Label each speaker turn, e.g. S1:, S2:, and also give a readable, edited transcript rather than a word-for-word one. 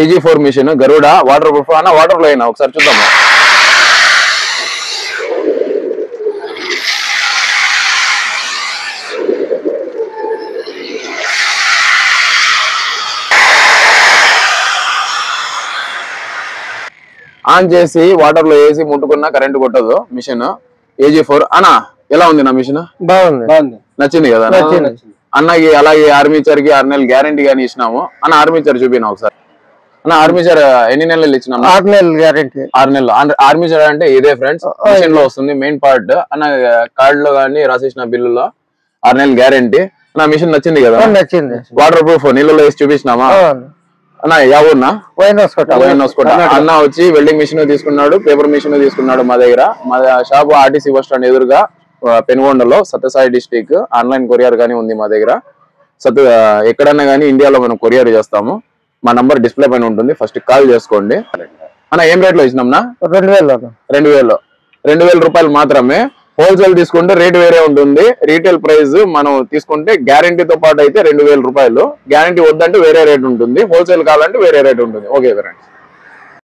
S1: AG4 machine గరుడ water proof అన్న water లో అయినా ఒకసారి చూద్దాము ఆన్ చేసి వాటర్ లో వేసి ముట్టుకున్నా కరెంట్ కొట్టదు మిషన్ AG4 అన్న ఎలా ఉంది నా మిషన్
S2: బాగుంది
S1: నచ్చింది కదా అన్నకి అలాగే ఆర్మీచర్ కి 6 నెలలు గ్యారంటీ గానీ ఇచ్చినాము అన్న ఆర్మీచర్ చూపినా ఒకసారి అన్న ఆర్మీచర్ ఎన్ని నెలలు ఇచ్చినాము
S2: 6 నెలలు గ్యారంటీ
S1: 6 నెలలు ఆర్మీచర్ అంటే ఇదే ఫ్రెండ్స్ మిషన్ లో వస్తుంది మెయిన్ పార్ట్ అన్న కార్డ్ లో గానీ రాసేసిన బిల్లులో 6 నెలలు గ్యారంటీ నా మిషన్ నచ్చింది కదా
S2: నచ్చింది
S1: వాటర్ ప్రూఫ్ నీళ్ళలో వేసి చూపించినామా అన్న ఎవరున్నా అన్న వచ్చి వెల్డింగ్ మిషన్ తీసుకున్నాడు పేపర్ మిషన్ తీసుకున్నాడు మా దగ్గర మా షాప్ ఆర్టీసీ బస్ స్టాండ్ ఎదురుగా పెనుగొండలో సత్యసాయి డిస్ట్రిక్ట్ ఆన్లైన్ కొరియర్ గానీ ఉంది మా దగ్గర ఎక్కడన్నా గానీ ఇండియాలో మనం కొరియర్ చేస్తాము మా నంబర్ డిస్ప్లే పైన ఉంటుంది ఫస్ట్ కాల్ చేసుకోండి అన్న ఏం రేట్ లో ఇచ్చినాం 2000 రూపాయలు మాత్రమే హోల్సేల్ తీసుకుంటే రేట్ వేరే ఉంటుంది రీటైల్ ప్రైస్ మనం తీసుకుంటే గ్యారంటీతో పాటు అయితే 2000 రూపాయలు గ్యారంటీ వద్దంటే వేరే రేట్ ఉంటుంది హోల్సేల్ కావాలంటే వేరే రేట్ ఉంటుంది ఓకే ఫ్రెండ్స్